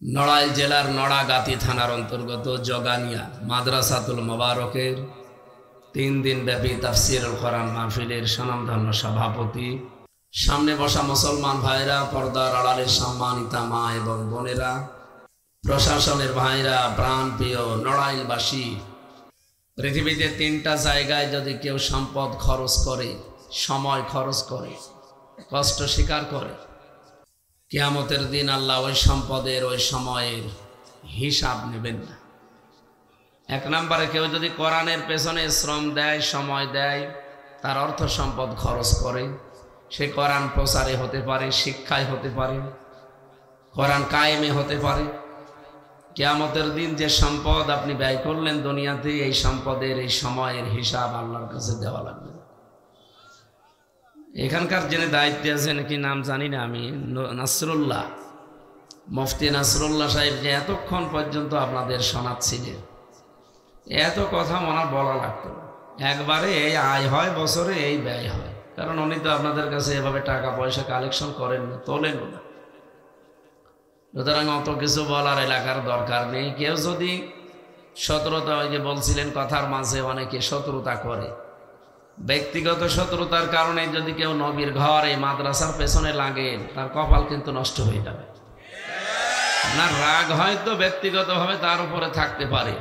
নড়াইল জেলার নড়াগাতি থানার অন্তর্গত জগানিয়া মাদ্রাসাতুল মোবারকের 3 দিন ব্যাপী তাফসীরুল কোরআন মাহফিলের স্বনামধন্য সভাপতি, সামনে বসা মুসলমান ভাইরা, পর্দার আড়ালের সম্মানিতা মা এবং বোনেরা, প্রশাসনের ভাইরা, প্রাণপ্রিয় নড়াইলবাসী, পৃথিবীতে 3টা জায়গায় যদি কেউ সম্পদ খরচ করে, সময় খরচ করে, কষ্ট স্বীকার করে, কিয়ামতের দিন আল্লাহ ওই সম্পদের ওই সময়ের হিসাব নেবেন না। 1 নম্বরে কেউ যদি কোরআনের পেছনে শ্রম দেয়, সময় দেয়, তার অর্থ সম্পদ খরচ করে, সে কোরআন প্রচারে হতে পারে, শিক্ষায় হতে পারে, কোরআন কায়েমে হতে পারে। কিয়ামতের দিন যে সম্পদ আপনি ব্যয় করলেন দুনিয়াতে, এই সম্পদের এই সময়ের হিসাব আল্লাহর কাছে দেওয়া লাগবে। এখানকার যিনি দায়িত্বে আছেন, কি নাম জানি না আমি, নাসরুল্লাহ, মুফতি নাসরুল্লাহ সাহেব, যে এতক্ষণ পর্যন্ত আপনাদের শোনাচ্ছিলেন, এত কথা মনে বলা লাগতো না। একবারে এই আয় হয় বছরে, এই ব্যয় হয়, কারণ উনি তো আপনাদের কাছে এভাবে টাকা পয়সা কালেকশন করেন না, তোলেন না। সুতরাং অত কিছু বলার এলাকার দরকার নেই। কেউ যদি শত্রুতা, ওই যে বলছিলেন কথার মাঝে অনেকে শত্রুতা করে, ব্যক্তিগত শত্রুতার কারণে যদি কেউ নবীর ঘর এই মাদ্রাসার পেছনে লাগে, তার কপাল কিন্তু নষ্ট হয়ে যাবে। আপনার রাগ হয়তো ব্যক্তিগতভাবে তার উপরে থাকতে পারে,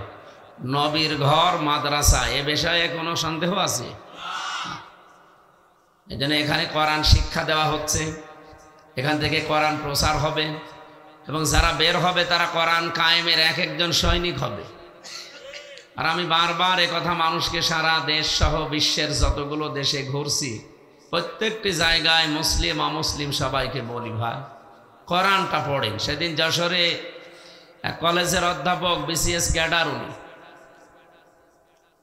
নবীর ঘর মাদ্রাসা এ বিষয়ে কোনো সন্দেহ আছে? এই জন্য এখানে কোরআন শিক্ষা দেওয়া হচ্ছে, এখান থেকে কোরআন প্রচার হবে, এবং যারা বের হবে তারা কোরআন কায়েমের একজন সৈনিক হবে। আর আমি বারবার কথা মানুষকে সারা দেশ সহ বিশ্বের যতগুলো দেশে ঘুরছি, প্রত্যেকটি জায়গায় মুসলিম অমুসলিম সবাইকে বলি, ভাই কোরআনটা পড়েন। সেদিন যশোরে এক কলেজের অধ্যাপক, বিসিএস ক্যাডার, উনি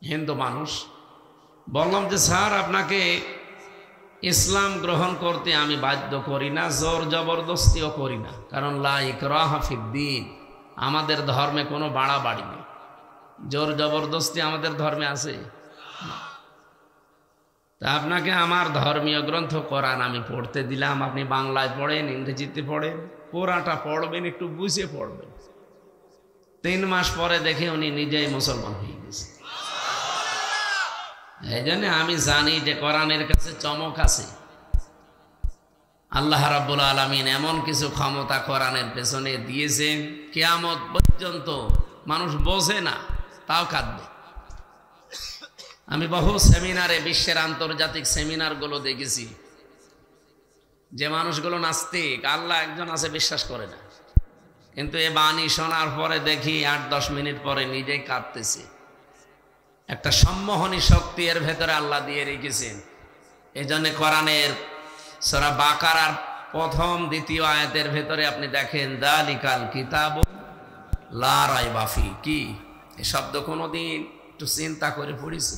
হিন্দু মানুষ, বললাম যে স্যার আপনাকে ইসলাম গ্রহণ করতে আমি বাধ্য করি না, জোর জবরদস্তিও করি না, কারণ লা ইকরাহা ফিদ্দীন, আমাদের ধর্মে কোনো বাড়াবাড়ি নেই, জোর জবরদস্তি আমাদের ধর্মে আছে। তা আপনাকে আমার ধর্মীয় গ্রন্থ কোরআন আমি পড়তে দিলাম, আপনি বাংলায় পড়েন, ইংরেজিতে পড়েন, পুরাটা পড়বেন, একটু বুঝে পড়বেন। 3 মাস পরে দেখে উনি নিজেই মুসলমান হয়ে গেছে। এই জন্য আমি জানি যে কোরআনের কাছে চমক আছে। আল্লাহ রাব্বুল আলামিন এমন কিছু ক্ষমতা কোরআনের পেছনে দিয়েছেন, কিয়ামত পর্যন্ত মানুষ বোঝে না, তাও কাঁদবে। আমি বহু সেমিনারে, বিশ্বের আন্তর্জাতিক সেমিনারগুলো দেখেছি, যে মানুষগুলো নাস্তিক, আল্লাহ একজন আছে বিশ্বাস করে না, কিন্তু এ বাণী শোনার পরে দেখি 8-10 মিনিট পরে নিজেই কাঁদতেছে। একটা সম্মোহনী শক্তি এর ভেতরে আল্লাহ দিয়ে রেখেছেন। এই জন্য কোরআনের সূরা বাকারার 1ম 2য় আয়াতের ভেতরে আপনি দেখেন, যালিকাল কিতাবু লা রাইবা ফি, কি এই শব্দ কোনোদিন একটু চিন্তা করে পড়েছি?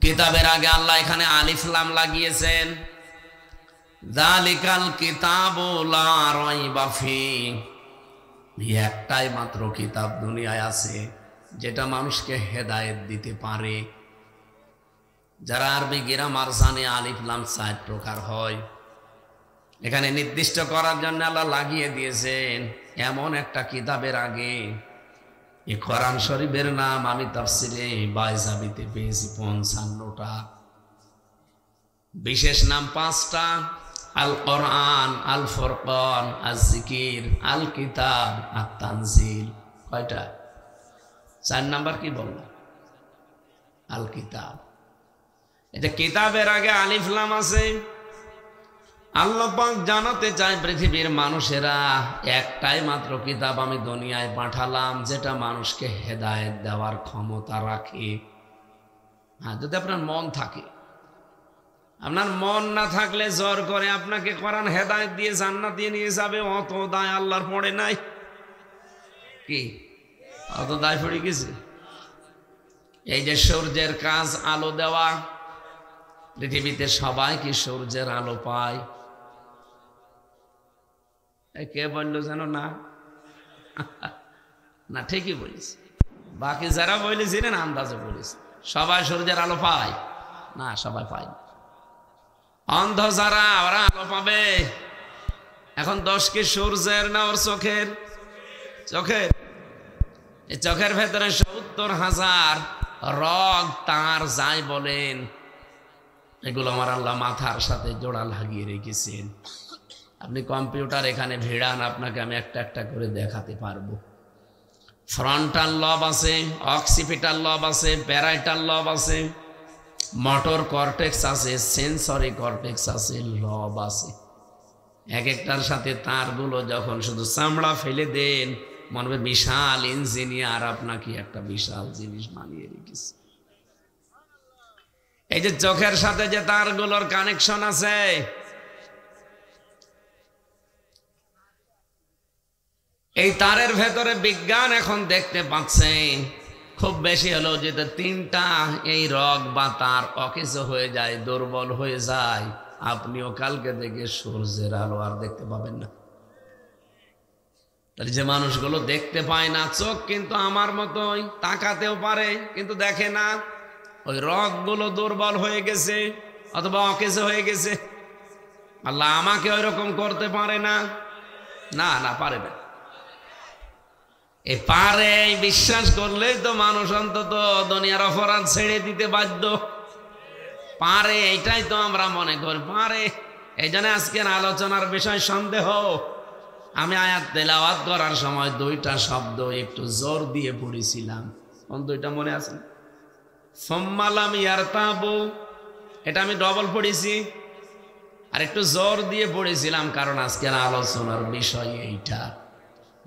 কিতাবের আগে আল্লাহ এখানে আলিফ লাম লাগিয়েছেন। যালিকাল কিতাবু লা রাইবা ফি, একটাই মাত্র কিতাব দুনিয়ায় আছে যেটা মানুষকে হেদায়েত দিতে পারে। যারা আরবি গ্রামার জানে, আলিফ লাম 4 প্রকার হয়, এখানে নির্দিষ্ট করার জন্য আল্লাহ লাগিয়ে দিয়েছেন এমন একটা কিতাবের আগে। এই কোরআন শরীফের নাম আমি তাফসিরে বাইজাবিতে পেয়েছি 55টা, বিশেষ নাম 5টা, আল কোরআন, আল ফুরকান, আল জিকির, আল কিতাব, আত তানজিল। কয়টা? 4 নাম্বার কি বললাম? আল কিতাব। এটা কিতাবের আগে আলিফ লাম আছে। আল্লাহ পাক জানাতে চায় পৃথিবীর মানুষেরা, একটাই মাত্র কিতাব আমি দুনিয়ায় পাঠালাম যেটা মানুষকে হেদায়েত দেওয়ার ক্ষমতা রাখে। হ্যাঁ, যদি আপনার মন থাকে। আপনার মন না থাকলে জোর করে আপনাকে কোরআন হেদায়েত দিয়ে জান্নাত দিয়ে নিয়ে যাবে, অত দায় আল্লাহর পড়ে নাই। কি অত দায় পড়ে গেছে? এই যে সূর্যের কাজ আলো দেওয়া, পৃথিবীতে সবাই কি সূর্যের আলো পায়? কে বললো যেন না? না, ঠিকই বলিস। বাকি যারা বলেছিলেন আন্দাজে বলিস। সবাই সূর্যের আলো পায় না? সবাই পায় না। অন্ধ যারা, ওরা আলো পাবে। এখন দোষ কি সূর্যের না ওর চোখের? চোখের। এই চোখের ভেতরে ৭০,০০০ রগ তার যাই বলেন, এগুলো আমার আল্লাহ মাথার সাথে জোড়া লাগিয়ে রেখেছেন। আপনি কম্পিউটার এখানে ভিড়ান, আপনাকে আমি একটা একটা করে দেখাতে পারবো। ফ্রন্টাল লব আছে, অক্সিপিটাল লব আছে, প্যারাইটাল লব আছে, মোটর কর্টেক্স আছে, সেন্সরি কর্টেক্স আছে, লব আছে। এক একটার সাথে তারগুলো যখন শুধু চামড়া ফেলে দেন, মনে হবে বিশাল ইঞ্জিনিয়ার আপনাকে একটা বিশাল জিনিস বানিয়ে রেখেছে। এই যে চোখের সাথে যে তারগুলোর কানেকশন আছে, এই তারের ভেতরে বিজ্ঞান এখন দেখতে পাচ্ছে খুব বেশি হলো যেটা ৩টা এই রগ বা তার অকেজো হয়ে যায়, দুর্বল হয়ে যায়, আপনিও কালকে থেকে সূর্যের আলো আর দেখতে পাবেন না। তাহলে যে মানুষগুলো দেখতে পায় না, চোখ কিন্তু আমার মতোই, তাকাতেও পারে কিন্তু দেখে না, ওই রগগুলো দুর্বল হয়ে গেছে অথবা অকেজো হয়ে গেছে। আল্লাহ আমাকে ওই রকম করতে পারে না, না না পারে না। এই পারে বিশ্বাস করলেই তো মানুষ অন্তত দুনিয়ার অপরাধ ছেড়ে দিতে বাধ্য। পারে, এইটাই তো আমরা মনে করি পারে। এই জন্য আজকের আলোচনার বিষয় সন্দেহ। আমি আয়াত তেলাওয়াত করার সময় 2টা শব্দ একটু জোর দিয়ে পড়েছিলাম, কোন 2টা মনে আছে? সুম্মা লাম ইয়ারতাবু, এটা আমি ডবল পড়েছি, আর একটু জোর দিয়ে পড়েছিলাম কারণ আজকের আলোচনার বিষয় এইটা।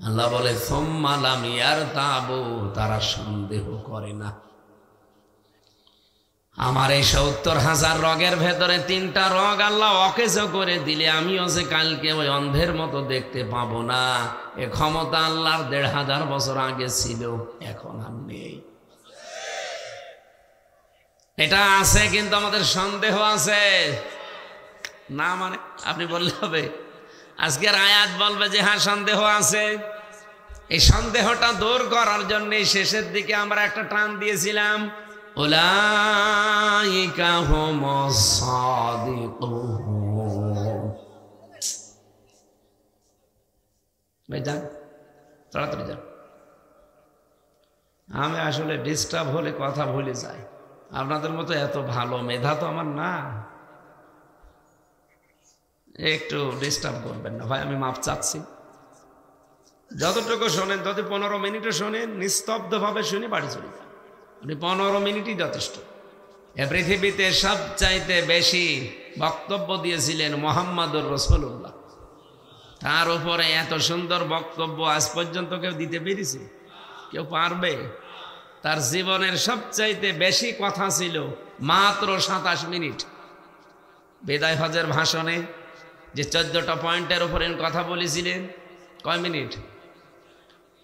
আল্লাহ বলে সুম্মা লাম ইয়ারতাবু, তারা সন্দেহ করে না। আমার এই ৭০,০০০ রগের ভেতরে 3টা রগ আল্লাহ অকেজো করে দিলে আমিও যে কালকে ওই অন্ধের মতো দেখতে পাবো না, এ ক্ষমতা আল্লাহর ১৫০০ বছর আগে ছিল, এখন আর নেই। এটা আছে কিন্তু আমাদের সন্দেহ আছে না, মানে আপনি বললে হবে। আজকের আয়াত বলবে যে হ্যাঁ সন্দেহ আছে। এই সন্দেহটা দূর করার জন্য শেষের দিকে আমরা একটা টান দিয়েছিলাম, উলাইকা হুমুস সাদিকুন। ভাই যান, তাড়াতাড়ি যান। আমি আসলে ডিস্টার্ব হলে কথা ভুলে যাই। আপনাদের মতো এত ভালো মেধা তো আমার না, একটু ডিস্টার্ব করবেন না ভাই, আমি মাপ চাচ্ছি। যতটুকু শোনেন, যদি 15 মিনিটও শোনেন, নিস্তব্ধভাবে শুনে বাড়ি চলে যান। আপনি 15 মিনিটই যথেষ্ট। এ পৃথিবীতে সবচাইতে বেশি বক্তব্য দিয়েছিলেন মুহাম্মদুর রাসূলুল্লাহ। তার উপরে এত সুন্দর বক্তব্য আজ পর্যন্ত কেউ দিতে পেরেছে? কেউ পারবে? তার জীবনের সবচাইতে বেশি কথা ছিল মাত্র 27 মিনিট। বিদায় হজের ভাষণে যে 14টা পয়েন্টের উপরে কথা বলেছিলেন, কয় মিনিট?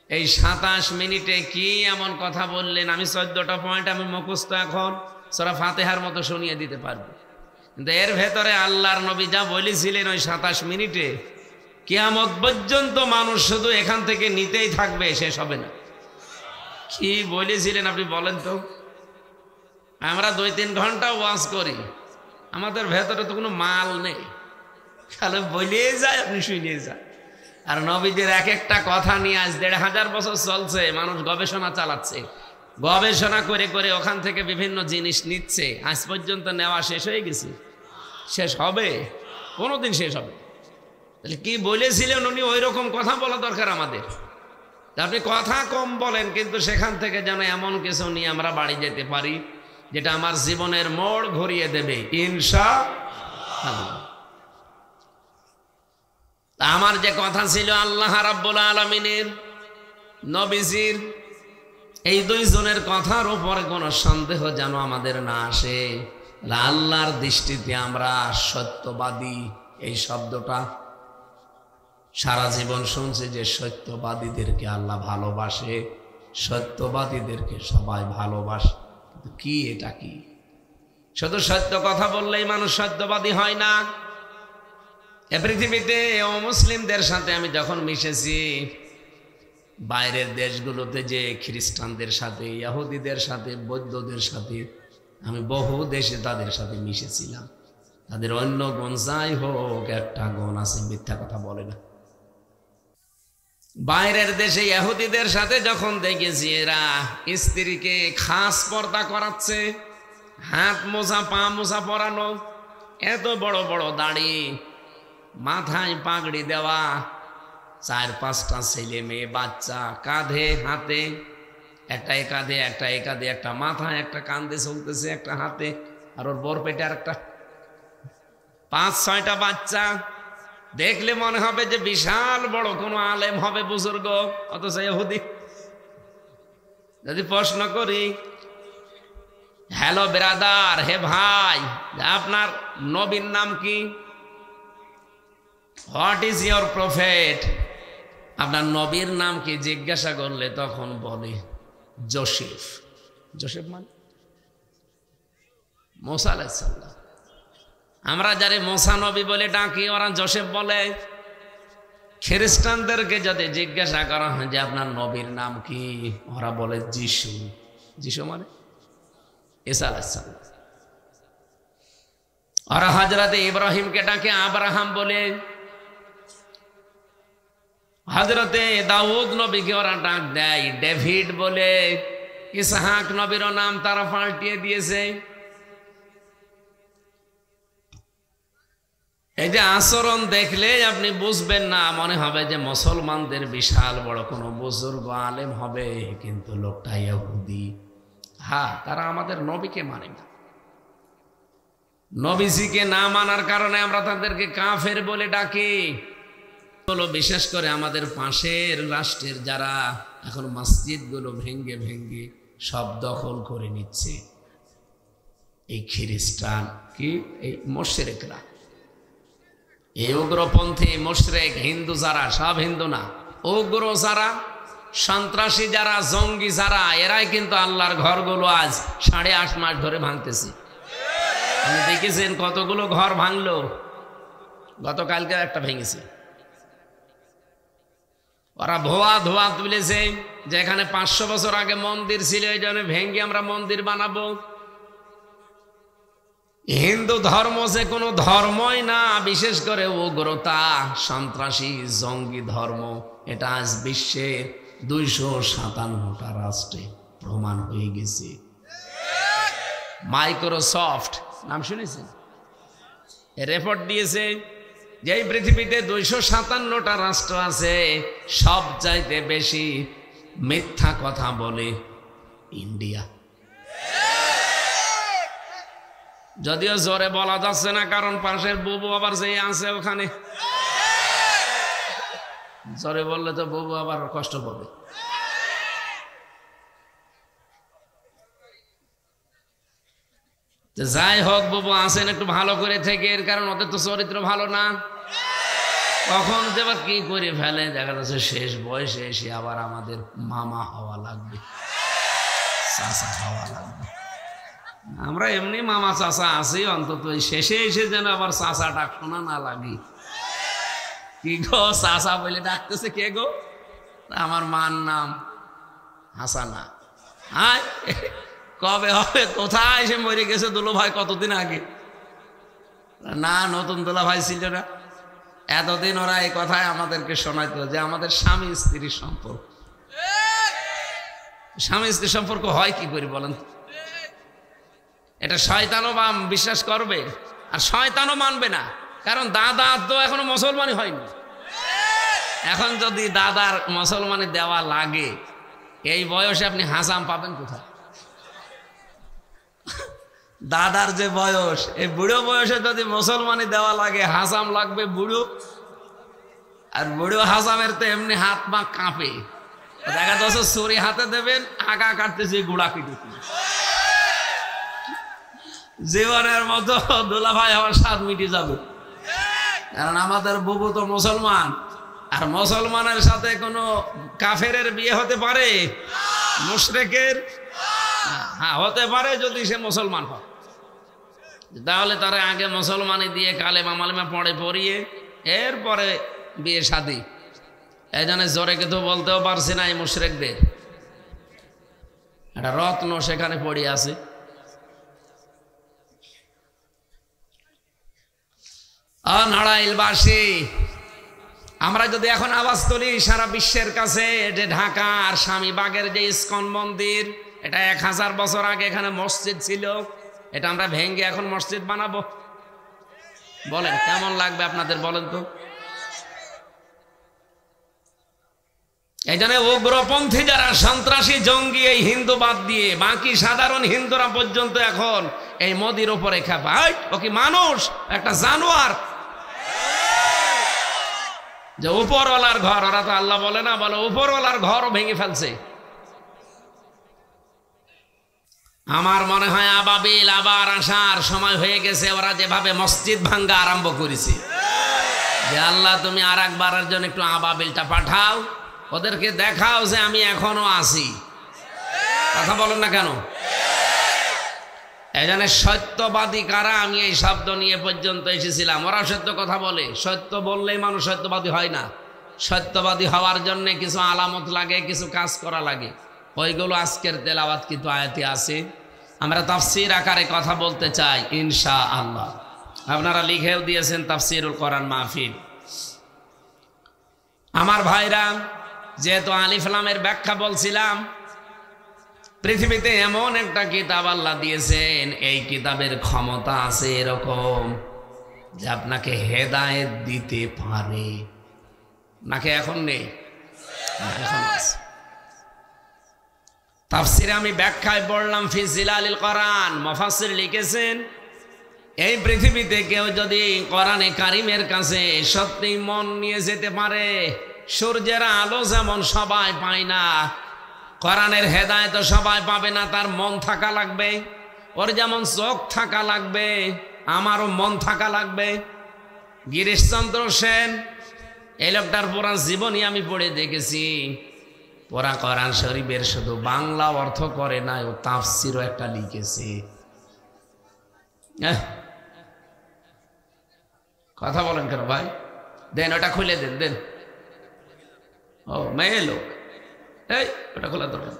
এই 27 মিনিটে কি এমন কথা বললেন? আমি 14টা পয়েন্ট আমি মুখস্থ এখন সূরা ফাতিহার মতো শুনিয়ে দিতে পারবো, কিন্তু এর ভেতরে আল্লাহর নবী যা বলেছিলেন ওই 27 মিনিটে, কিয়ামত পর্যন্ত মানুষ শুধু এখান থেকে নিতেই থাকবে, শেষ হবে না। কি বলেছিলেন আপনি বলেন তো? আমরা 2-3 ঘন্টা ওয়াজ করি, আমাদের ভেতরে তো কোনো মাল নেই, খালি বলে যায় আপনি শুনিয়ে যান। আর নবীদের এক একটা কথা নিয়ে আজ ১৫০০ বছর চলছে, মানুষ গবেষণা চালাচ্ছে, গবেষণা করে করে ওখান থেকে বিভিন্ন জিনিস নিচ্ছে। আজ পর্যন্ত নেওয়া শেষ হয়ে গেছে? শেষ হবে? কোনোদিন শেষ হবে? তাহলে কি বলেছিলেন উনি, ওই রকম কথা বলা দরকার আমাদের। আপনি কথা কম বলেন, কিন্তু সেখান থেকে যেন এমন কিছু নিয়ে আমরা বাড়ি যেতে পারি যেটা আমার জীবনের মোড় ঘুরিয়ে দেবে ইনশাআল্লাহ। আমার যে কথা ছিল আল্লাহ রাব্বুল আলামিনের, নবীজির, এই 2 জনের কথার উপর কোনো সন্দেহ যেন আমাদের না আসে। আল্লাহর দৃষ্টিতে আমরা সত্যবাদী, এই শব্দটা সারা জীবন শুনছি যে সত্যবাদীদেরকে আল্লাহ ভালোবাসে, সত্যবাদীদেরকে সবাই ভালোবাসে। কিন্তু কি এটা কি? শুধু সত্য কথা বললেই মানুষ সত্যবাদী হয় না। এ পৃথিবীতে অমুসলিমদের সাথে আমি যখন মিশেছি, বাইরের দেশগুলোতে যে খ্রিস্টানদের সাথে, ইহুদিদের সাথে, বৌদ্ধদের সাথে, আমি বহু দেশে তাদের সাথে মিশেছিলাম। তাদের অন্য গুণ যাই হোক, একটা গুণ আছে, মিথ্যা কথা বলে না। বাইরের দেশে ইহুদিদের সাথে যখন দেখেছি এরা স্ত্রীকে খাস পর্দা করাচ্ছে, হাত মোজা পা মোজা পরানো, এত বড় বড় দাড়ি, মাথায় পাগড়ি দেওয়া, 4-5টা ছেলে মেয়ে বাচ্চা, কাঁধে হাতে, একটা এ কাঁধে একটা এ কাঁধে, একটা মাথায় একটা কাঁধে চলতেছে, একটা হাতে, আর ওর বর পেটে আর একটা, 5-6টা বাচ্চা। দেখলে মনে হবে যে বিশাল বড় কোনো আলেম হবে, বুজুর্গ, অথচ ইহুদি। যদি প্রশ্ন করি, হ্যালো ব্রাদার, হে ভাই, আপনার নবীর নাম কি? What is your prophet? আপনার নবীর নাম কি জিজ্ঞাসা করলে তখন বলে জোসেফ। জোসেফ মানে মুসা আলাইহিস সালাম। আমরা যারে মুসা নবী বলে ডাকি, ওরা জোসেফ বলে। খ্রিস্টানদেরকে যদি জিজ্ঞাসা করা হয় যে আপনার নবীর নাম কি, ওরা বলে যিশু। যিশু মানে ঈসা আলাইহিস সালাম। ওরা হযরতে ইব্রাহিমকে ডাকে আব্রাহাম বলে। হযরতে দাউদ নবীকে ওরা ডাক দেয় ডেভিড বলে। ইসহাক নবীর নাম তারা পাল্টিয়ে দিয়েছে। এই যে আচরণ দেখলে আপনি বুঝবেন না, মনে হবে যে মুসলমানদের বিশাল বড় কোনো বুজুর্গ আলেম হবে, কিন্তু লোকটা ইহুদি। হ্যাঁ, তারা আমাদের নবীকে মানে না। নবীজিকে না মানার কারণে আমরা তাদেরকে কাফের বলে ডাকি। হলো বিশেষ করে আমাদের পাশের রাষ্ট্রের যারা এখন মসজিদগুলো ভেঙ্গে ভেঙ্গে সব দখল করে নিচ্ছে, এই খ্রিস্টান কি এই মুশরিকরা, এই উগ্রপন্থী মুশরিক হিন্দু যারা, সব হিন্দু না, উগ্র যারা, সন্ত্রাসী যারা, জঙ্গি যারা, এরাই কিন্তু আল্লাহর ঘরগুলো আজ 8.5 মাস ধরে ভাঙতেছে। আপনি দেখেছেন কতগুলো ঘর ভাঙলো? গতকালকে একটা ভেঙেছে। ওরা ধোয়া ধোয়া তুলেছে, যেখানে 500 বছর আগে মন্দির ছিল, এই জন্য ভেঙে আমরা মন্দির বানাবো। হিন্দু ধর্ম যে কোনো ধর্মই না, বিশেষ করে উগ্রতা, সন্ত্রাসী, জঙ্গি ধর্ম, এটা আজ বিশ্বের 257টা রাষ্ট্রে প্রমাণ হয়ে গেছে। মাইক্রোসফট নাম শুনেছেন? রিপোর্ট দিয়েছে যে এই পৃথিবীতে 257টা রাষ্ট্র আছে, সব চাইতে বেশি মিথ্যা কথা বলে ইন্ডিয়া। যদিও জোরে বলা যাচ্ছে না, কারণ পাশের বুবু আবার যে আছে ওখানে, জোরে বললে তো বুবু আবার কষ্ট পাবে। যাই হোক, বুবু আছেন একটু ভালো করে থেকে, এর কারণ ওদের তো চরিত্র ভালো না। কখন যে কি করে ফেলে, দেখা যাচ্ছে শেষ বয়সে এসে আবার আমাদের মামা হওয়া লাগবে, চাচা হওয়া লাগবে। আমরা এমনি মামা চাচা আছি, অন্তত শেষে এসে যেন আবার চাচা ডাক শোনা না লাগে। কি গো চাচা বলে ডাকতেছে, কে গো? আমার মার নাম হাসানা। হ্যাঁ, কবে হবে? কোথায় এসে মরে গেছে দুলো ভাই কতদিন আগে? না, নতুন দুলা ভাই ছিল না। এতদিন ওরা এই কথায় আমাদেরকে শোনাইতো যে আমাদের স্বামী স্ত্রীর সম্পর্ক। স্বামী স্ত্রীর সম্পর্ক হয় কি করে বলেন? এটা শয়তানও বা বিশ্বাস করবে, আর শয়তানও মানবে না, কারণ দাদা তো এখনো মুসলমানই হয়নি। এখন যদি দাদার মুসলমানি দেওয়া লাগে, এই বয়সে আপনি হাসাম পাবেন কোথায়? দাদার যে বয়স, এই বুড়ো বয়সে যদি মুসলমানি দেওয়া লাগে, হাসাম লাগবে বুড়ো। আর বুড়ো হাসামের তো এমনি হাত পা কাঁপে, দেখা যাচ্ছে ছুরি হাতে দেবেন, আগা কাটতেছে, গুড়া কেটেছে। জীবনের মতো দুলা ভাই আমার স্বাদ মিটে যাবে, কারণ আমাদের বুবু তো মুসলমান। আর মুসলমানের সাথে কোনো কাফেরের বিয়ে হতে পারে? মুশরিকের? হ্যাঁ, হতে পারে যদি সে মুসলমান হয়। তাহলে তারা আগে মুসলমানি দিয়ে কালেমা মালেমা পড়িয়ে এরপরে বিয়ে শাদী। এই জন্য জোরে কিন্তু বলতেও পারছি না, এই মুশরিকদের একটা রত্ন সেখানে পড়ে আছে। নড়াইলবাসী, আমরা যদি এখন আওয়াজ তুলি সারা বিশ্বের কাছে যে ঢাকার স্বামীবাগের যে ইস্কন মন্দির, এটা 1000 বছর আগে এখানে মসজিদ ছিল, এটা আমরা ভেঙে এখন মসজিদ বানাবো, বলেন কেমন লাগবে আপনাদের? বলেন তো। এই জন্য উগ্রপন্থী যারা সন্ত্রাসী জঙ্গি, এই হিন্দু বাদ দিয়ে বাকি সাধারণ হিন্দুরা পর্যন্ত এখন এই মোদির উপরে খেপায়। ও কি মানুষ? একটা জানোয়ার। যে উপরওয়ালার ঘর, ওরা তো আল্লাহ বলে না, বলে উপরওয়ালার ঘরও ভেঙে ফেলছে। আমার মনে হয় আবাবিল আবার আসার সময় হয়ে গেছে। ওরা যেভাবে মসজিদ ভাঙ্গা আরম্ভ করেছে, যে আল্লাহ তুমি আর একবারের জন্য একটু আবাবিলটা পাঠাও, ওদেরকে দেখাও যে আমি এখনো আছি। কথা বলেন না কেন? এই জন্য সত্যবাদী কারা, আমি এই শব্দ নিয়ে পর্যন্ত এসেছিলাম। ওরা সত্য কথা বলে, সত্য বললেই মানুষ সত্যবাদী হয় না। সত্যবাদী হওয়ার জন্য কিছু আলামত লাগে, কিছু কাজ করা লাগে। ওইগুলো আজকের তেলাওয়াত কিন্তু আয়াতে আছে। আমরা তাফসীর আকারে কথা বলতে চাই ইনশাআল্লাহ। আপনারা লিখেও দিয়েছেন তাফসীরুল কোরআন মাহফিল। আমার ভাইরা, যেহেতু আলিফ লামের ব্যাখ্যা বলছিলাম, পৃথিবীতে এমন একটা কিতাব আল্লাহ দিয়েছেন, এই কিতাবের ক্ষমতা আছে এরকম যে আপনাকে হেদায়েত দিতে পারে। নাকি এখন নেই? এখন আছে। তাফসীরে আমি ব্যাখ্যায় পড়লাম ফি জিলালিল কোরআন, মুফাসসির লিখেছেন এই পৃথিবীতে কেউ যদি কোরআনে কারিমের কাছে সত্যি মন নিয়ে যেতে পারে, সূর্যের আলো যেমন সবাই পায় না, কোরআনের হেদায়েত সবাই পাবে না, তার মন থাকা লাগবে। ওর যেমন চোখ থাকা লাগবে, আমারও মন থাকা লাগবে। গিরিশচন্দ্র সেন, এই লোকটার পুরা জীবনী আমি পড়ে দেখেছি। পুরা কোরআন শরীফের শুধু বাংলা অর্থ করে না, ও তাফসীরও একটা লিখেছে। কথা বলেন কেন ভাই? দেন ওটা খুলে দেন, দেন। ও মেয়ে লোক, এই ওটা খোলা দরকার।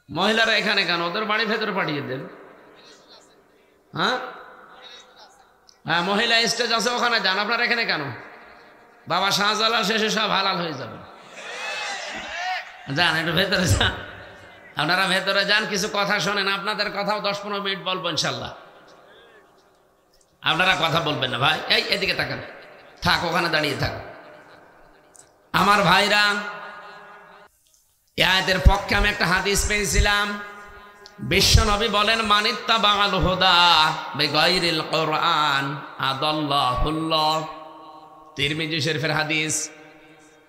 মহিলারা এখানে কেন? ওদের বাড়ির ভেতরে পাঠিয়ে দেন। হ্যাঁ হ্যাঁ, মহিলা স্টেজ আছে, ওখানে যান। আপনারা এখানে কেন? বাবা শাহজালাল শেষে সব হালাল হয়ে যাবে। যান একটু ভেতরে যান, আপনারা ভেতরে যান, কিছু কথা শোনেন। আপনাদের কথাও 10-15 মিনিট বলবো ইনশাল্লাহ। আপনারা কথা বলবেন না ভাই, এই এদিকে তাকান, থাক ওখানে দাঁড়িয়ে থাক। আমার ভাইরা, এই আয়াতের পক্ষে আমি একটা হাদিস পেয়েছিলাম। বিশ্ব নবী বলেন, মানিত্তাবাআল হুদা বিগাইরিল কোরআন আদাল্লাহুল্লাহ। তিরমিজি শরীফের হাদিস।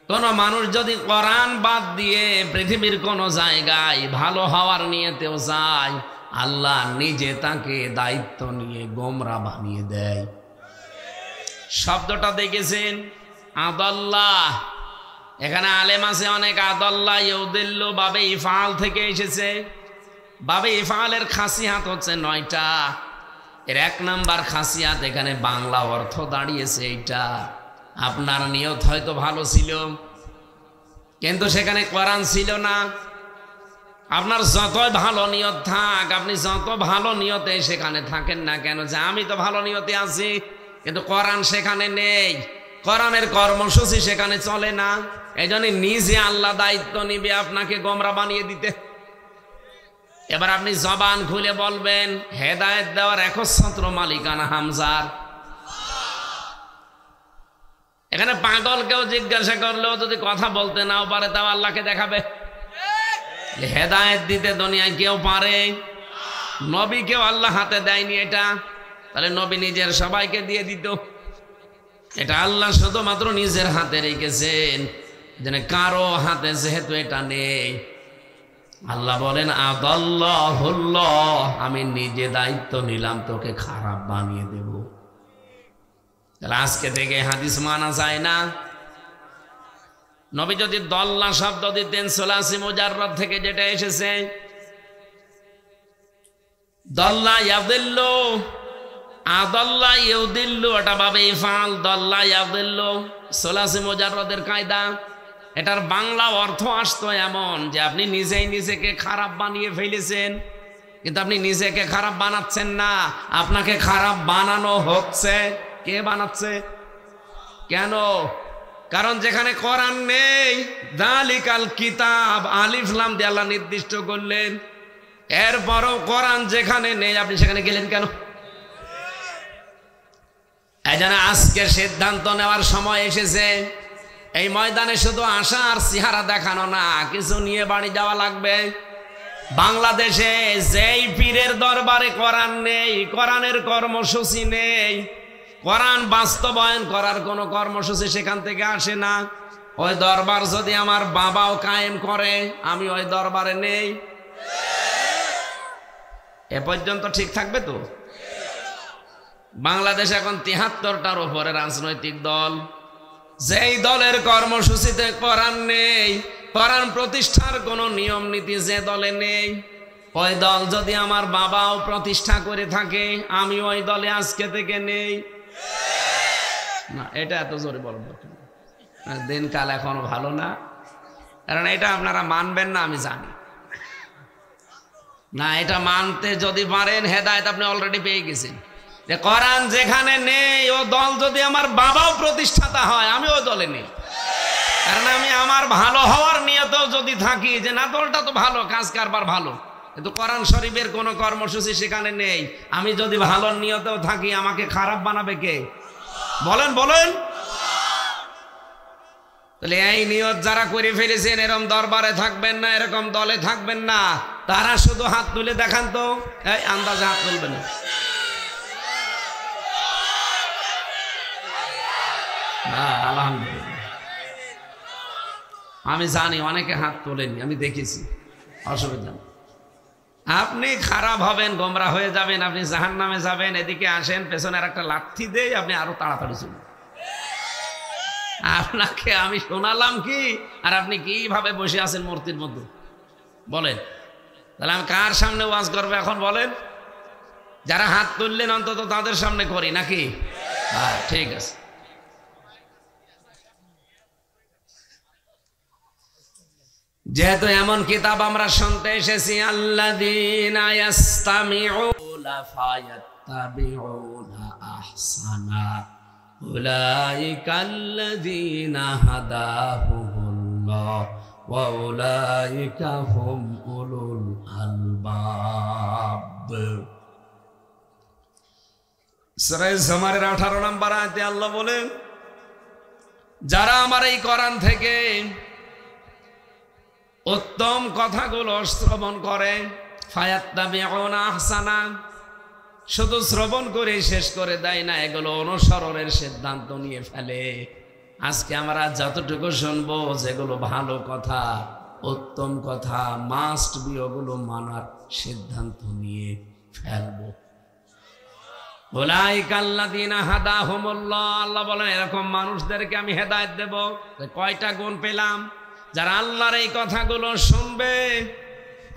কোন মানুষ যদি কোরআন বাদ দিয়ে পৃথিবীর কোন জায়গায় ভালো হওয়ার নিয়তেও যায়, আল্লাহ নিজে তাকে দায়িত্ব নিয়ে গোমরা বানিয়ে দেয়। শব্দটা দেখেছেন আদাল্লাহ, এখানে আলেম আছে অনেক। আদাল্লাহ ইউদিল্লু বাবে ইফআল থেকে এসেছে। বাবে ইফআলের খাসিয়াত হচ্ছে 9টা। এর 1 নাম্বার খাসিয়াত, এখানে বাংলা অর্থ দাঁড়িয়েছে এইটা। আপনার নিয়ত হয়তো ভালো ছিল, কিন্তু সেখানে কোরআন ছিল না। আপনার যতই ভালো নিয়ত থাক, আপনি যত ভালো নিয়তে সেখানে থাকেন না কেন, যে আমি তো ভালো নিয়তে আছি, কিন্তু কোরআন সেখানে নেই, কোরআনের কর্মসূচি সেখানে চলে না। এই জন্য নিজে আল্লাহ দায়িত্ব নিবে আপনাকে গোমরা বানিয়ে দিতে। এবার আপনি জবান খুলে বলবেন, হেদায়েত দেওয়ার একচ্ছত্র মালিকানা হামজার। এখানে পাগলকেও জিজ্ঞাসা করলেও যদি কথা বলতে নাও পারে, তাও আল্লাহকে দেখাবে। হেদায়েত দিতে দুনিয়ায় কেউ পারে? নবীকেও আল্লাহ হাতে দেয়নি এটা, তাহলে নবী নিজের সবাইকে দিয়ে দিত। এটা আল্লাহ শুধুমাত্র নিজের হাতে রেখেছেন, যেন কারো হাতে যেহেতু এটা নেই। আল্লাহ বলেন, আদাল্লাহুল্লাহ, আমি নিজে দায়িত্ব নিলাম তোকে খারাপ বানিয়ে দেব। তাহলে আজকে থেকে হাদিস মানা যায় না। নবী যদি দল্লা শব্দ দিতেন, সুলাসি মুজাররদ থেকে যেটা এসেছে, দল্লা ইয়াদিল্লু, আদাল্লা ইউদিল্লু, ওটা বাবে ইফআল, দল্লা ইয়াদিল্লু, সুলাসি মুজাররদের কায়দা। এটার বাংলা অর্থ আসতো এমন যে আপনি নিজেই নিজেকে খারাপ বানিয়ে ফেলেছেন। কিন্তু আপনি নিজেকে খারাপ বানাচ্ছেন না, আপনাকে খারাপ বানানো হচ্ছে। কে বানাচ্ছে? কেন? কারণ যেখানে কোরআন নেই, যালিকাল কিতাব আলিফ লাম দিয়ে আল্লাহ নির্দিষ্ট করলেন, এরপরও কোরআন যেখানে নেই আপনি সেখানে গেলেন কেন? এই জন্য আজকে সিদ্ধান্ত নেওয়ার সময় এসেছে। এই ময়দানে শুধু আসা আর চেহারা দেখানো না, কিছু নিয়ে বাড়ি যাওয়া লাগবে। বাংলাদেশে যেই পীরের দরবারে কোরআন নেই, কোরআনের কর্মসূচি নেই, কোরআন বাস্তবায়ন করার কোনো কর্মসূচি সেখান থেকে আসে না, ওই দরবার যদি আমার বাবাও কায়েম করে, আমি ওই দরবারে নেই, এ পর্যন্ত ঠিক থাকবে তো? বাংলাদেশ এখন ৭৩টার উপরে রাজনৈতিক দল, যেই দলের কর্মসূচিতে কোরআন নেই, কোরআন প্রতিষ্ঠার কোনো নিয়ম নীতি যে দলে নেই, ওই দল যদি আমার বাবাও প্রতিষ্ঠা করে থাকে, আমি ওই দলে আজকে থেকে নেই। না, এটা এত জোরে বলবো, দিনকাল এখনো ভালো না, কারণ এটা আপনারা মানবেন না আমি জানি না। এটা মানতে যদি পারেন, হেদায়েত আপনি অলরেডি পেয়ে গেছেন। যে কোরআন যেখানে নেই, ও দল যদি আমার বাবাও প্রতিষ্ঠাতা হয়, আমি ওই দলে নেই। কারণ আমি আমার ভালো হওয়ার নিয়তেও যদি থাকি, যে না দলটা তো ভালো, কাজ কারবার ভালো, কিন্তু কোরআন শরীফের কোনো কর্মসূচি সেখানে নেই, আমি যদি ভালো নিয়তেও থাকি, আমাকে খারাপ বানাবে কে? বলেন বলেন। তাহলে এই নিয়ত যারা করে ফেলেছেন, এরকম দরবারে থাকবেন না, এরকম দলে থাকবেন না, তারা শুধু হাত তুলে দেখান তো। এই আন্দাজে হাত তুলবেন না। আলহামদুলিল্লাহ, আমি জানি অনেকে হাত তোলেনি, আমি দেখেছি, অসুবিধা নেই। আপনি খারাপ হবেন, গোমরা হয়ে যাবেন, আপনি জাহান্নামে যাবেন। এদিকে আসেন, পেছনে আর একটা লাথি দেই, আপনি আরো তাড়াতাড়ি চলুন। আপনাকে আমি শোনালাম কি, আর আপনি কিভাবে বসে আছেন মূর্তির মধ্যে বলেন? তাহলে আমি কার সামনে ওয়াজ করবো এখন বলেন? যারা হাত তুললেন অন্তত তাদের সামনে করি নাকি? হ্যাঁ, ঠিক আছে। যেহেতু এমন কিতাব আমরা শুনতে এসেছি, আল্লাযীনা ইয়াসতামিউনা ফায়াত্তাবিউনা আহসানা উলাইকাল্লাযীনা হাদাহুমুল্লাহ ওয়া উলাইকা হুম উলুল আলবাব। সূরা জুমারের 18 নম্বর আয়াতে আল্লাহ বলেন, যারা আমার এই কোরআন থেকে উত্তম কথাগুলো শ্রবণ করে, ফায়াত্তাবিউনা আহসানা, শুধু শ্রবণ করে শেষ করে দেয় না, এগুলো অনুসরণের সিদ্ধান্ত নিয়ে ফেলে। আজকে আমরা যতটুকু শুনবো, যেগুলো ভালো কথা, উত্তম কথা, মাস্ট বি ওগুলো মানার সিদ্ধান্ত নিয়ে ফেলবো। উলাইকাল্লাযীনা হাদাহুমুল্লাহ, আল্লাহ বলেন এরকম মানুষদেরকে আমি হেদায়েত দেব। কয়টা গুণ পেলাম? যারা আল্লাহর এই কথাগুলো শুনবে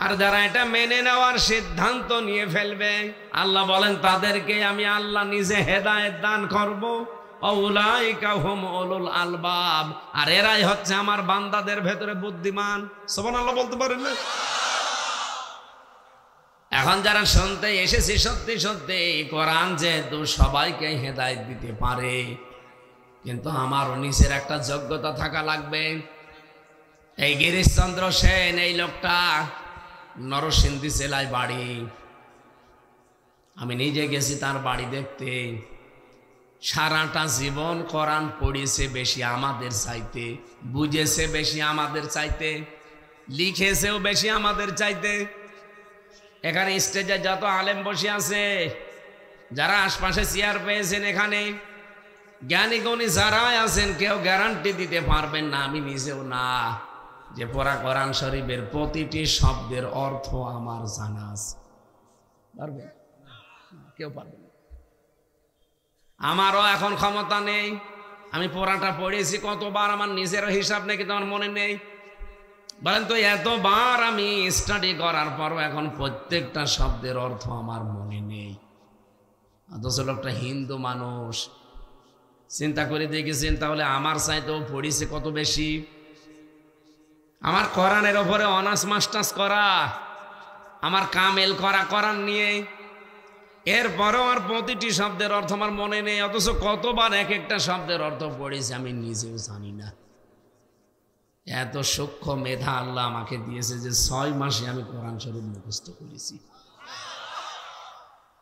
আর যারা এটা মেনে নেওয়ার সিদ্ধান্ত নিয়ে ফেলবে, আল্লাহ বলেন তাদেরকে আমি আল্লাহ নিজে হেদায়েত দান করব। উলাইকা হুম উলুল আলবাব, আর এরাই হচ্ছে আমার বান্দাদের ভেতরে বুদ্ধিমান। সুবহানাল্লাহ বলতে পারেন না? এখন যারা শুনতে এসেছি, সত্যি সত্যি কোরআন যেহেতু সবাইকে হেদায়েত দিতে পারে, কিন্তু আমারও নিচের একটা যোগ্যতা থাকা লাগবে। এই গিরিশচন্দ্র সেন, এই লোকটা নরসিংদী জেলায় বাড়ি, আমি নিজে গেছি তার বাড়ি দেখতে। সারাটা জীবন কোরআন পড়েছে বেশি আমাদের চাইতে, বুঝেছে বেশি আমাদের চাইতে, লিখেছেও বেশি আমাদের চাইতে। এখানে স্টেজে যত আলেম বসে আছে, যারা আশপাশে চেয়ার পেয়েছেন, এখানে জ্ঞানী গুণী যারাই আছেন, কেউ গ্যারান্টি দিতে পারবেন না, আমি নিজেও না, যে পড়া কোরআন শরীফের প্রতিটি শব্দের অর্থ আমার জানা আছে। পারবে? কেউ পারবে না। আমারও এখন ক্ষমতা নেই। আমি পড়াটা পড়েছি কতবার আমার নিজেরও হিসাব নেই, কিন্তু আমার মনে নেই। বলেন তো, এতবার আমি স্টাডি করার পরও এখন প্রত্যেকটা শব্দের অর্থ আমার মনে নেই। অথচ লোকটা হিন্দু মানুষ। চিন্তা করে দেখেছেন তাহলে আমার চাইতেও পড়েছে কত বেশি। আমার কোরআনের ওপরে অনার্স মাস্টার্স করা, আমার কামেল করা কোরআন নিয়ে। এরপরেও আমার প্রতিটি শব্দের অর্থ আমার মনে নেই, অথচ কতবার এক একটা শব্দের অর্থ পড়েছি আমি নিজেও জানি না। এত সূক্ষ্ম মেধা আল্লাহ আমাকে দিয়েছে যে 6 মাসে আমি কোরআন শরীফ মুখস্থ করেছি।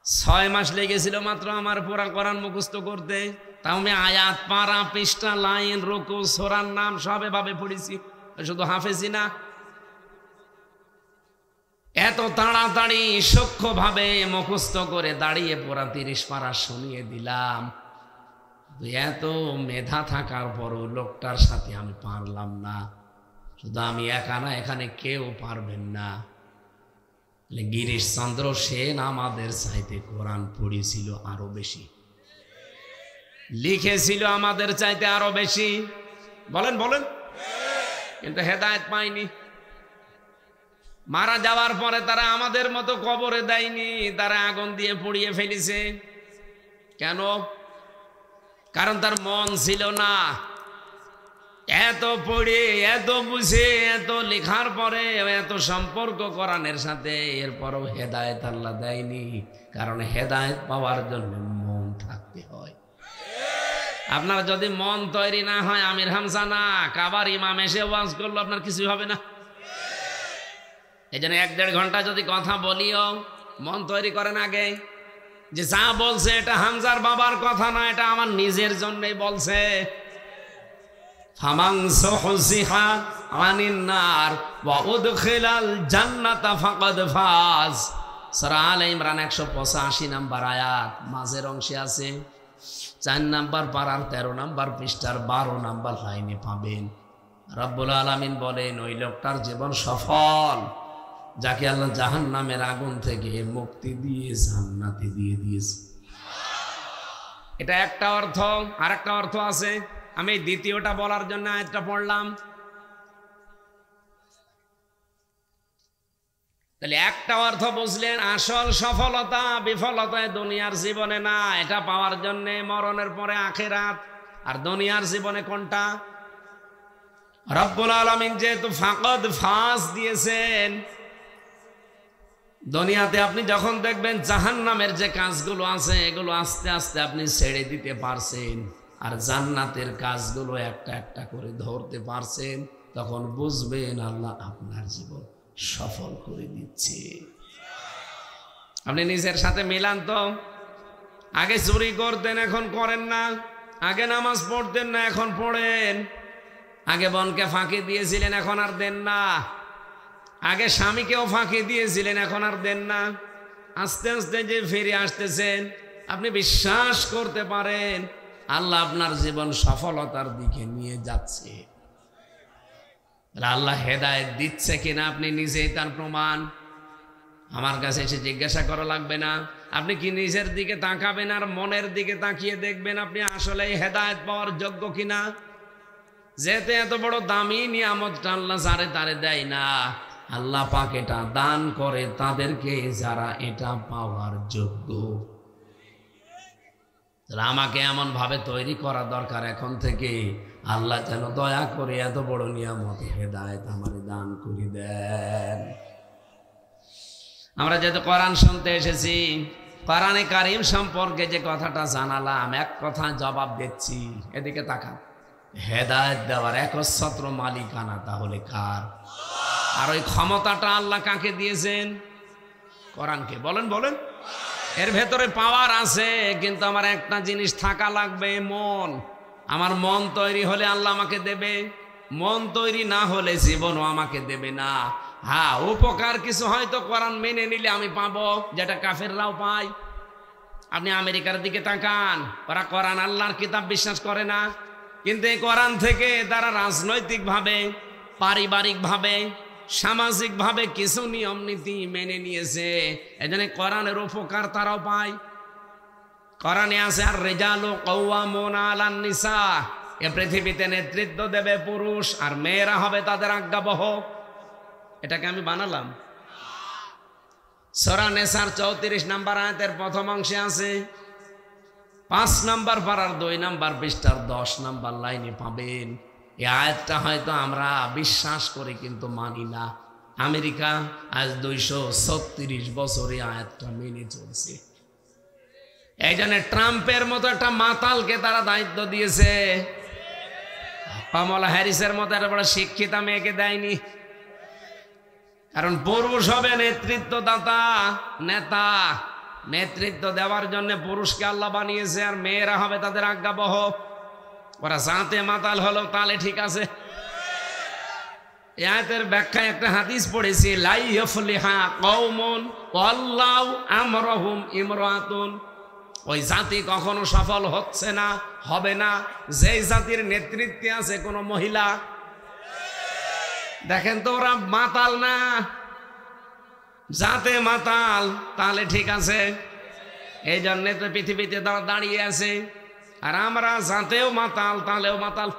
6 মাস লেগেছিল মাত্র আমার পুরা কোরআন মুখস্থ করতে। তাও আমি আয়াত, পারা, পৃষ্ঠা, লাইন, রুকু, সূরার নাম সব এভাবে পড়েছি, শুধু হাফেজি না। এত তাড়াতাড়ি সূক্ষ্মভাবে মুখস্থ করে দাঁড়িয়ে পুরা 30 পারা শুনিয়ে দিলাম। এত মেধা থাকার পরও লোকটার সাথে আমি পারলাম না। শুধু আমি একা না, এখানে কেউ পারবেন না। গিরিশ চন্দ্র সেন আমাদের চাইতে কোরআন পড়েছিল আরো বেশি, লিখেছিল আমাদের চাইতে আরো বেশি। বলেন বলেন, কিন্তু হেদায়েত পায়নি। মারা যাওয়ার পরে তারা আমাদের মতো কবরে দেয়নি, তারা আগুন দিয়ে পুড়িয়ে ফেলেছে। কেন? কারণ তার মন ছিল না। এত পড়ে, এত বুঝে, এত লেখার পরে, এত সম্পর্ক কোরআনের সাথে, এরপরও হেদায়েত আল্লাহ দেয়নি। কারণ হেদায়েত পাওয়ার জন্য মন থাকতে হয়। আপনার যদি মন তৈরি না হয়, আমির হামজা না, কাবার ইমাম এসে ওয়াজ করলো, আপনার কিছু হবে না। এই জন্য 1-1.5 ঘন্টা যদি কথা বলিও, মন তৈরি করেন আগে, যে যা বলছে এটা হামজার বাবার কথা না, এটা আমার নিজের জন্যই বলছে। ফামান সুহসিহা আনিন নার ওয়া উদখিলাল জান্নাতা ফাকাদ ফাজ। সূরা আলে ইমরান 185 নম্বর আয়াত, মাঝের অংশে আছে। 4 নম্বর পারার 13 নম্বর পৃষ্ঠার 12 নম্বর লাইনে পাবেন। রব্বুল আলামিন বলেন, ওই লোকটার জীবন সফল যাকে আল্লাহ জাহান্নামের আগুন থেকে মুক্তি দিয়ে জান্নাতে দিয়ে দিয়েছে। এটা একটা অর্থ। আর একটা অর্থ আছে, আমি দ্বিতীয়টা বলার জন্য আয়াতটা পড়লাম। তাহলে একটা অর্থ বুঝলেন, আসল সফলতা বিফলতায় দুনিয়ার জীবনে না, এটা পাওয়ার জন্য মরণের পরে আখিরাত। আর দুনিয়ার জীবনে কোনটা? রব্বুল আলামিন যেহেতু ফাকাদ ফাজ দিয়েছেন, দুনিয়াতে আপনি যখন দেখবেন জাহান্নামের যে কাজগুলো আছে এগুলো আস্তে আস্তে আপনি ছেড়ে দিতে পারছেন, আর জান্নাতের কাজগুলো একটা একটা করে ধরতে পারছেন, তখন বুঝবেন আল্লাহ আপনার জীবন সফল করে দিচ্ছে। আপনি নিজের সাথে মিলান তো। আগে চুরি করতেন, এখন করেন না। আগে নামাজ পড়তেন না, এখন পড়েন। আগে বোনকে ফাঁকি দিয়েছিলেন, এখন আর দেন না। আগে স্বামীকেও ফাঁকি দিয়েছিলেন, এখন আর দেন না। আস্তে আস্তে যে ফিরে আসতেছেন, আপনি বিশ্বাস করতে পারেন আল্লাহ আপনার জীবন সফলতার দিকে নিয়ে যাচ্ছে। আল্লাহ হেদায়েত দিচ্ছে কিনা আপনি নিজেই তার প্রমাণ। আমার কাছে এসে জিজ্ঞাসা করা লাগবে না। আপনি কি নিজের দিকে তাকাবেন আর মনের দিকে তাকিয়ে দেখবেন আপনি আসলে হেদায়েত পাওয়ার যোগ্য কিনা। যেতে এত বড় দামি নিয়ামতটা আল্লাহ যারে তারে দেয় না, আল্লাহ পাক এটা দান করে তাদেরকে যারা এটা পাওয়ার যোগ্য। আমাকে এমন ভাবে তৈরি করা দরকার এখন থেকে, আল্লাহ যেন দয়া করে এত বড় নিয়ামত হেদায়েত আমারে দান করে দেন। আমরা যেহেতু কোরআন শুনতে এসেছি, কোরআনে কারীম সম্পর্কে যে কথাটা জানালাম, এক কথা জবাব দিচ্ছি, এদিকে তাকান। হেদায়েত দেওয়ার একচ্ছত্র মালিকানা তাহলে কার? আর ওই ক্ষমতাটা আল্লাহ কাকে দিয়েছেন? কোরআনকে। বলেন বলেন। এর ভেতরে পাওয়ার আছে, কিন্তু আমার একটা জিনিস থাকা লাগবে, মন। আমার মন তৈরি হলে আল্লাহ আমাকে দেবে, মন তৈরি না হলে জীবনও আমাকে দেবে না। হ্যাঁ, উপকার কিছু হয়তো কোরআন মেনে নিলে আমি পাবো, যেটা কাফেররাও পায়। আপনি আমেরিকার দিকে তাকান, ওরা কোরআন আল্লাহর কিতাব বিশ্বাস করে না, কিন্তু এই কোরআন থেকে তারা রাজনৈতিকভাবে, পারিবারিকভাবে, সামাজিকভাবে কিছু নিয়ম নীতি মেনে নিয়েছে। এজন্য কোরআনের উপকার তারাও পায়। কোরআনে আছে, আর রিজালু কাওয়ামুনা আলান নিসা, এ পৃথিবীতে নেতৃত্ব দেবে পুরুষ, আর মেয়েরা হবে তাদের আজ্ঞাবহ। এটাকে আমি বানালাম। সূরা নিসার 34 নম্বর আয়াতের প্রথম অংশে আছে। 5 নম্বর পারার 2 নম্বর পৃষ্ঠার 10 নম্বর লাইনে পাবেন। এই আয়াতটা হয়তো আমরা বিশ্বাস করি কিন্তু মানি না। আমেরিকা আজ 236 বছরে আয়াতটা মেনে চলছে। এই জন্য ট্রাম্পের মতো একটা মাতালকে তারা দায়িত্ব দিয়েছে, কমলা হ্যারিসের মতো একটা বড় শিক্ষিতা মেয়েকে দেয়নি। কারণ পুরুষ হবে নেতৃত্বদাতা, নেতা। নেতৃত্ব দেওয়ার জন্য পুরুষকে আল্লাহ বানিয়েছে, আর মেয়েরা হবে তাদের আজ্ঞাবহ। ওরা জাতে মাতাল হলো তাহলে ঠিক আছে। এই আয়াতের ব্যাখ্যায় একটা হাদিস পড়েছি, লা ইয়াফলিহা কওমুন ওয়াল্লাহু আমরহুম ইমরাতুন। ওই জাতি কখনো সফল হচ্ছে না, হবে না, যেই জাতির নেতৃত্বে আছে কোনো মহিলা। দেখেন তো ওরা মাতাল না, জাতে মাতাল, তাহলে ঠিক আছে। এই জন্যে তো পৃথিবীতে দাঁড়িয়ে আছে। আর আমরা জাতেও মাতাল, তাহলেও মাতাল।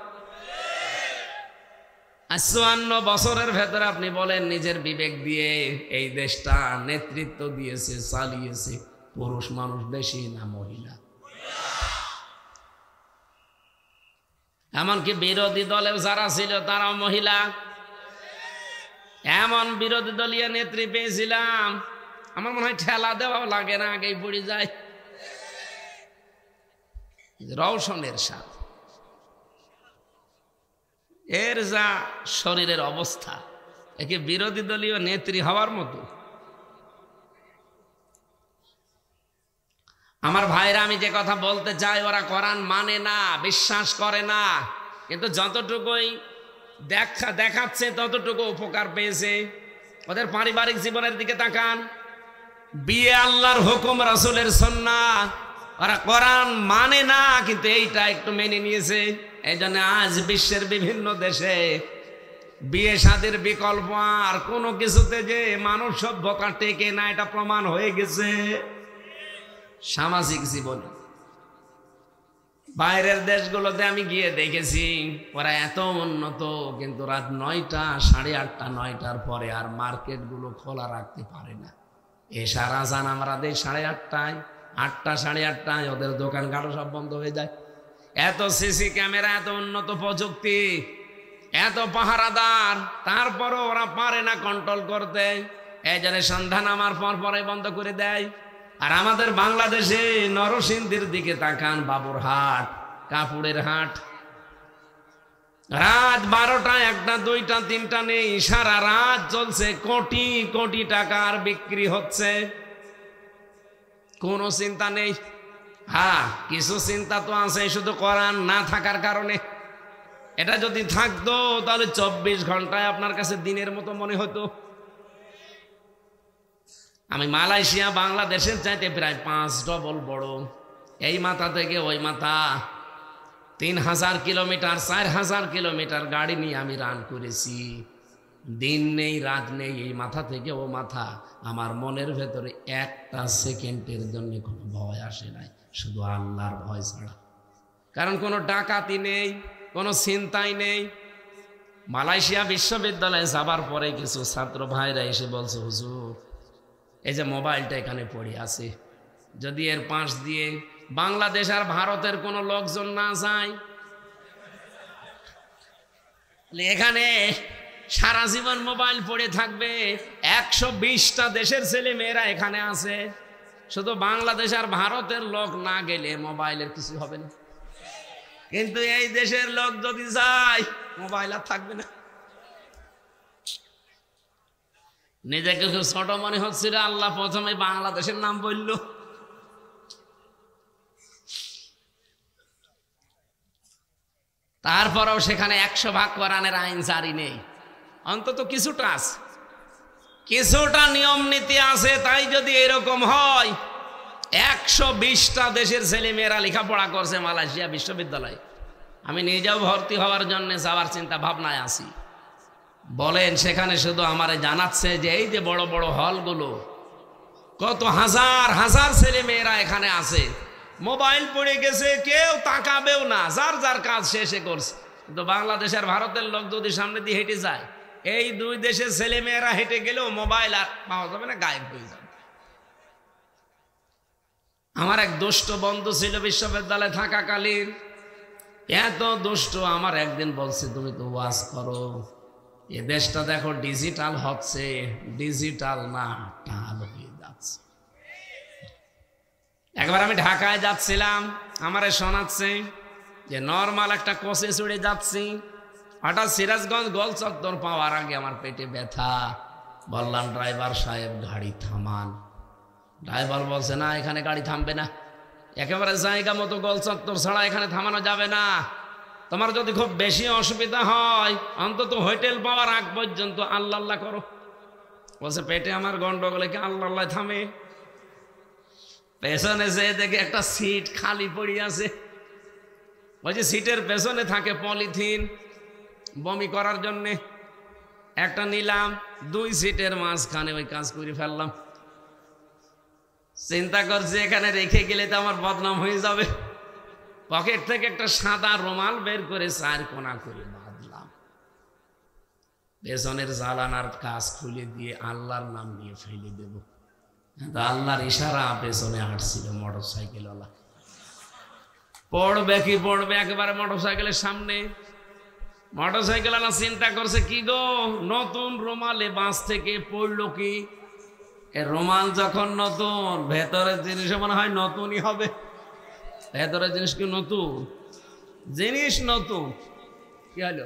54 বছরের ভেতরে আপনি বলেন নিজের বিবেক দিয়ে এই দেশটা নেতৃত্ব দিয়েছে, চালিয়েছে পুরুষ মানুষ বেশি না মহিলা? এমনকি বিরোধী দলেও যারা ছিল তারাও মহিলা। এমন বিরোধী দলীয় নেত্রী পেয়েছিলাম, আমার মনে হয় ঠেলা দেওয়াও লাগে না, আগেই পড়ে যায়। রওশনের সাথে এর যা শরীরের অবস্থা, একে বিরোধী দলীয় নেত্রী হওয়ার মতো। আমার ভাইরা, আমি যে কথা বলতে চাই, ওরা কোরআন মানে না, বিশ্বাস করে না, কিন্তু যতটুকুই দেখাচ্ছে ততটুকু উপকার পেয়েছে। ওদের পারিবারিক জীবনের দিকে তাকান, বিয়ে আল্লাহর হুকুম, রাসূলের সুন্নাহ। ওরা কোরআন মানে না, কিন্তু এইটা একটু মেনে নিয়েছে। এই জন্য আজ বিশ্বের বিভিন্ন দেশে বিয়ে শাদীর বিকল্প আর কোনো কিছুতে যে মানব সভ্যতা টেকে না, এটা প্রমাণ হয়ে গেছে সামাজিক জীবনে। বাইরের দেশগুলোতে আমি গিয়ে দেখেছি, ওরা এত উন্নত, কিন্তু রাত 9টা, 8:30, 9টার পরে আর মার্কেটগুলো খোলা রাখতে পারে না। এশার আজান আমরা দেই 8:30টায়, 8টা, 8:30টায় ওদের দোকানঘাটও সব বন্ধ হয়ে যায়। এত সিসি ক্যামেরা, এত উন্নত প্রযুক্তি, এত পাহারাদার, তারপরও ওরা পারে না কন্ট্রোল করতে। এই জন্য সন্ধ্যা নামার পরে বন্ধ করে দেয়। আর আমাদের বাংলাদেশে নরসিংদীর দিকে তাকান, বাবুরহাট, কাপুরের হাট, রাত 12টা, 1টা, 2টা, 3টা নেই, সারা রাত চলছে, কোটি কোটি টাকার বিক্রি হচ্ছে, কোনো চিন্তা নেই। হ্যাঁ, কিছু চিন্তা তো আছে, শুধু কোরআন না থাকার কারণে। এটা যদি থাকতো তাহলে 24 ঘন্টায় আপনার কাছে দিনের মতো মনে হতো। আমি মালয়েশিয়া বাংলাদেশের চাইতে প্রায় 5 ডবল বড়। এই মাথা থেকে ওই মাথা 3000 কিলোমিটার, 4000 কিলোমিটার গাড়ি নিয়ে আমি রান করেছি। দিন নেই রাত নেই, এই মাথা থেকে ও মাথা। আমার মনের ভেতরে একটা সেকেন্ডের জন্য কোনো ভয় আসে নাই, শুধু আল্লাহর ভয় ছাড়া। কারণ কোনো ডাকাতি নেই, কোনো চিন্তাই নেই। মালয়েশিয়া বিশ্ববিদ্যালয়ে যাবার পরে কিছু ছাত্র ভাইরা এসে বলছে, হুজুর এই যে মোবাইলটা এখানে পড়ে আছে, যদি এর পাশ দিয়ে বাংলাদেশ আর ভারতের কোনো লোকজন না যায়, এখানে সারা জীবন মোবাইল পড়ে থাকবে। 120টা দেশের ছেলে মেয়েরা এখানে আছে, শুধু বাংলাদেশ আর ভারতের লোক না গেলে মোবাইলের কিছু হবে না। কিন্তু এই দেশের লোক যদি যায়, মোবাইল আর থাকবে না। নিজেকে খুব ছোট মনে হচ্ছিল, আল্লাহ প্রথমে বাংলাদেশের নাম বলল। তারপরেও সেখানে 100 ভাগ কোরআনের আইন জারি নেই, অন্তত কিছুটা আছে, কিছুটা নিয়ম নীতি আছে। তাই যদি এরকম হয়, 120টা দেশের ছেলে মেয়েরা লেখাপড়া করছে মালয়েশিয়া বিশ্ববিদ্যালয়ে। আমি নিজেও ভর্তি হওয়ার জন্য যাওয়ার চিন্তা ভাবনায় আছি। বলেন, সেখানে শুধু আমারে জানাচ্ছে যে এই যে বড় বড় হলগুলো, কত হাজার হাজার ছেলে মেয়েরা এখানে আছে, মোবাইল পড়ে গেছে, কেউ তাকাবেও না, যার যার কাজ শেষে করছে। কিন্তু বাংলাদেশ আর ভারতের লোক যদি সামনে দিয়ে হেঁটে যায়, এই দুই দেশের ছেলে মেয়েরা হেঁটে গেলেও মোবাইল আর পাওয়া যাবে না, গায়েব হয়ে যাবে। আমার এক দুষ্ট বন্ধু ছিল বিশ্ববিদ্যালয়ে থাকাকালীন, এত দুষ্ট। আমার একদিন বলছে, তুমি তো ওয়াজ করো, এ দেশটা দেখো ডিজিটাল হচ্ছে, ডিজিটাল না টাল হয়ে যাচ্ছে। একবার আমি ঢাকায় যাচ্ছিলাম, আমারে শোনাচ্ছে যে নর্মাল একটা কোচে চড়ে যাচ্ছি, হঠাৎ সিরাজগঞ্জ গোল চত্বর পাওয়ার আগে আমার পেটে ব্যথা। বললাম ড্রাইভার সাহেব গাড়ি থামান। ড্রাইভার বলছে না এখানে গাড়ি থামবে না, একেবারে জায়গা মতো গোল চত্বর ছাড়া এখানে থামানো যাবে না। তোমার যদি খুব বেশি অসুবিধা হয় অন্তত হোটেল পাওয়ার আগ পর্যন্ত আল্লাহ আল্লাহ করো। বলছে পেটে আমার গন্ডগোলে কি আল্লাহ আল্লাহ থামে? পেছনে যে দেখে একটা সিট খালি পড়ে আছে, ওই যে সিটের পেছনে থাকে পলিথিন বমি করার জন্যে, একটা নিলাম, 2 সিটের মাঝখানে ওই কাজ করে ফেললাম। চিন্তা করছি এখানে রেখে গেলে তো আমার বদনাম হয়ে যাবে। পকেট থেকে একটা সাদা রুমাল বের করে 4 কোনা করে বাঁধলাম, পেছনের জালানার কাজ খুলে দিয়ে আল্লাহর নাম নিয়ে ফেলে দেব। আল্লাহর ইশারা পেছনে হাঁটছিল মোটর সাইকেলওয়ালা। পড়বে কি পড়বে একেবারে মোটর সাইকেলের সামনে। মোটর সাইকেলওয়ালা চিন্তা করছে কি গো, নতুন রুমালে বাস থেকে পড়লো কি? রুমাল যখন নতুন, ভেতরের জিনিস মনে হয় নতুনই হবে। ভেতরের জিনিস কি নতুন? জিনিস নতুন। কি হলো?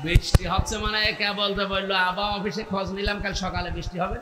বৃষ্টি হচ্ছে মানে কে বলতে বললো, আবার অফিসে খোঁজ নিলাম কাল সকালে বৃষ্টি হবে।